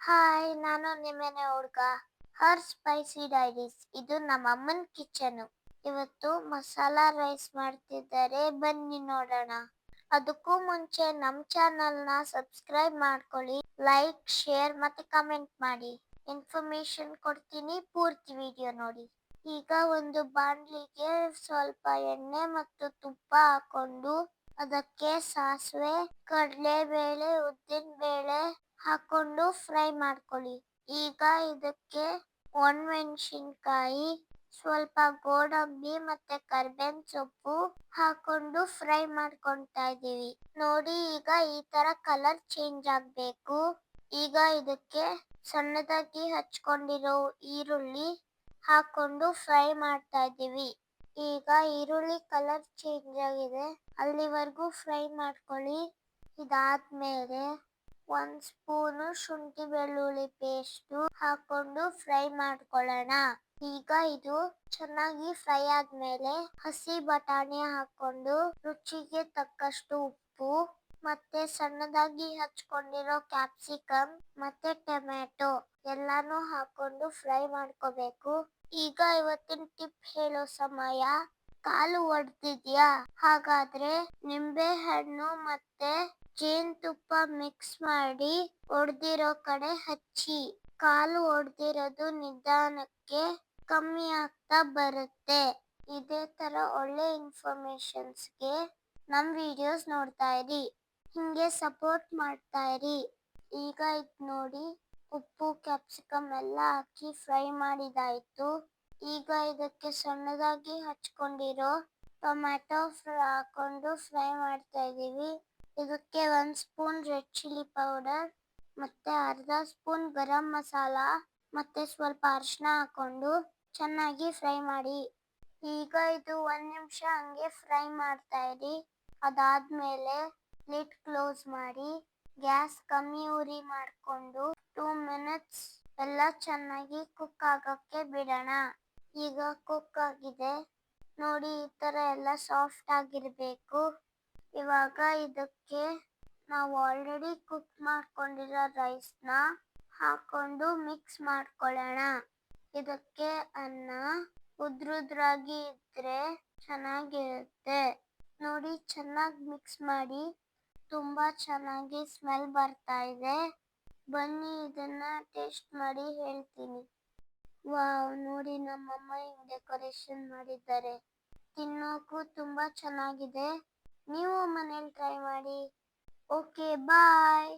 Hi, ನಾನು ನಿಮ್ಮನೆ ಹುಡ್ಗ ಹರ್ ಸ್ಪೈಸಿ ಡೈರೀಸ್. ಇದು ನಮ್ಮ ಅಮ್ಮನ ಕಿಚನ್. ಇವತ್ತು ಮಸಾಲಾ ರೈಸ್ ಮಾಡ್ತಿದ್ದಾರೆ, ಬನ್ನಿ ನೋಡೋಣ. ಅದಕ್ಕೂ ಮುಂಚೆ ನಮ್ಮ ಚಾನಲ್ನ ಸಬ್ಸ್ಕ್ರೈಬ್ ಮಾಡ್ಕೊಳ್ಳಿ, ಲೈಕ್, ಶೇರ್ ಮತ್ತೆ ಕಮೆಂಟ್ ಮಾಡಿ. ಇನ್ಫಾರ್ಮೇಶನ್ ಕೊಡ್ತೀನಿ, ಪೂರ್ತಿ ವಿಡಿಯೋ ನೋಡಿ. ಈಗ ಒಂದು ಬಾಣಲಿಗೆ ಸ್ವಲ್ಪ ಎಣ್ಣೆ ಮತ್ತು ತುಪ್ಪ ಹಾಕೊಂಡು ಅದಕ್ಕೆ ಸಾಸಿವೆ, ಕಡಲೆಬೇಳೆ, ಉದ್ದಿನ ಬೇಳೆ ಹಾಕೊಂಡು ಫ್ರೈ ಮಾಡ್ಕೊಳ್ಳಿ. ಈಗ ಇದಕ್ಕೆ ಒಣಮೆಣಸಿನ್ಕಾಯಿ, ಸ್ವಲ್ಪ ಗೋಡಂಬಿ ಮತ್ತೆ ಕರ್ಬೇವಿನ ಸೊಪ್ಪು ಹಾಕೊಂಡು ಫ್ರೈ ಮಾಡ್ಕೊತಾ ಇದೀವಿ. ನೋಡಿ, ಈಗ ಈ ತರ ಕಲರ್ ಚೇಂಜ್ ಆಗ್ಬೇಕು. ಈಗ ಇದಕ್ಕೆ ಸಣ್ಣದಾಗಿ ಹಚ್ಕೊಂಡಿರೋ ಈರುಳ್ಳಿ ಹಾಕೊಂಡು ಫ್ರೈ ಮಾಡ್ತಾ ಇದೀವಿ. ಈಗ ಈರುಳ್ಳಿ ಕಲರ್ ಚೇಂಜ್ ಆಗಿದೆ, ಅಲ್ಲಿವರೆಗೂ ಫ್ರೈ ಮಾಡ್ಕೊಳ್ಳಿ. ಇದಾದ್ಮೇಲೆ 1 ಸ್ಪೂನು ಶುಂಠಿ ಬೆಳ್ಳುಳ್ಳಿ ಪೇಸ್ಟ್ ಹಾಕೊಂಡು ಫ್ರೈ ಮಾಡ್ಕೊಳ್ಳೋಣ. ಈಗ ಇದು ಚೆನ್ನಾಗಿ ಫ್ರೈ ಆದ್ಮೇಲೆ ಹಸಿ ಬಟಾಣಿ ಹಾಕೊಂಡು ರುಚಿಗೆ ತಕ್ಕಷ್ಟು ಉಪ್ಪು ಮತ್ತೆ ಸಣ್ಣದಾಗಿ ಹಚ್ಕೊಂಡಿರೋ ಕ್ಯಾಪ್ಸಿಕಮ್ ಮತ್ತೆ ಟೊಮ್ಯಾಟೊ ಎಲ್ಲಾನು ಹಾಕೊಂಡು ಫ್ರೈ ಮಾಡ್ಕೋಬೇಕು. ಈಗ ಇವತ್ತಿನ ಟಿಪ್ ಹೇಳೋ ಸಮಯ. ಕಾಲು ಒಡ್ದಿದ್ಯಾ? ಹಾಗಾದ್ರೆ ನಿಂಬೆ ಹಣ್ಣು ಮತ್ತೆ ಜೇನುತುಪ್ಪ ಮಿಕ್ಸ್ ಮಾಡಿ ಒಡ್ದಿರೋ ಕಡೆ ಹಚ್ಚಿ. ಕಾಲು ಒಡ್ದಿರೋದು ನಿಧಾನಕ್ಕೆ ಕಮ್ಮಿ ಆಗ್ತಾ ಬರುತ್ತೆ. ಇದೇ ತರ ಒಳ್ಳೆ ಇನ್ಫಾರ್ಮೇಶನ್ಸ್ಗೆ ನಮ್ ವಿಡಿಯೋಸ್ ನೋಡ್ತಾ ಇರಿ, ಹಿಂಗೆ ಸಪೋರ್ಟ್ ಮಾಡ್ತಾ ಇರಿ. ಈಗ ಇದು ನೋಡಿ, ಉಪ್ಪು ಕ್ಯಾಪ್ಸಿಕಮ್ ಎಲ್ಲ ಹಾಕಿ ಫ್ರೈ ಮಾಡಿದಾಯ್ತು. ಈಗ ಇದಕ್ಕೆ ಸಣ್ಣದಾಗಿ ಹಚ್ಕೊಂಡಿರೋ ಟೊಮ್ಯಾಟೊ ಹಾಕೊಂಡು ಫ್ರೈ ಮಾಡ್ತಾ ಇದೀವಿ. ಇದಕ್ಕೆ 1 ಸ್ಪೂನ್ ರೆಡ್ ಚಿಲ್ಲಿ ಪೌಡರ್ ಮತ್ತೆ ಅರ್ಧ ಸ್ಪೂನ್ ಗರಂ ಮಸಾಲ ಮತ್ತೆ ಸ್ವಲ್ಪ ಅರಿಶಿನ ಹಾಕೊಂಡು ಚೆನ್ನಾಗಿ ಫ್ರೈ ಮಾಡಿ. ಈಗ ಇದು 1 ನಿಮಿಷ ಹಂಗೆ ಫ್ರೈ ಮಾಡ್ತಾ ಇರಿ. ಅದಾದ್ಮೇಲೆ ಲಿಡ್ ಕ್ಲೋಸ್ ಮಾಡಿ ಗ್ಯಾಸ್ ಕಮ್ಮಿ ಉರಿ ಮಾಡ್ಕೊಂಡು 2 ಮಿನಿಟ್ಸ್ ಎಲ್ಲ ಚೆನ್ನಾಗಿ ಕುಕ್ ಆಗಕ್ಕೆ ಬಿಡೋಣ. ಈಗ ಕುಕ್ ಆಗಿದೆ ನೋಡಿ, ಈ ತರ ಎಲ್ಲ ಸಾಫ್ಟ್ ಆಗಿರ್ಬೇಕು. ಇವಾಗ ಇದಕ್ಕೆ ನಾವು ಆಲ್ರೆಡಿ ಕುಕ್ ಮಾಡ್ಕೊಂಡಿರೋ ರೈಸ್ನ ಹಾಕೊಂಡು ಮಿಕ್ಸ್ ಮಾಡ್ಕೊಳ್ಳೋಣ. ಇದಕ್ಕೆ ಅನ್ನ ಉದ್ರುದ್ರಾಗಿ ಇದ್ರೆ ಚೆನ್ನಾಗಿರುತ್ತೆ. ನೋಡಿ, ಚೆನ್ನಾಗಿ ಮಿಕ್ಸ್ ಮಾಡಿ. ತುಂಬಾ ಚೆನ್ನಾಗಿ ಸ್ಮೆಲ್ ಬರ್ತಾ ಇದೆ. ಬನ್ನಿ ಇದನ್ನ ಟೇಸ್ಟ್ ಮಾಡಿ ಹೇಳ್ತೀನಿ. ವಾವ್, ನೋಡಿ ನಮ್ಮಮ್ಮ ಹಿಂಗ್ ಡೆಕೋರೇಷನ್ ಮಾಡಿದ್ದಾರೆ. ತಿನ್ನೋಕು ತುಂಬಾ ಚೆನ್ನಾಗಿದೆ. ನೀವು ಮನೇಲಿ ಟ್ರೈ ಮಾಡಿ. ಓಕೆ, ಬಾಯ್.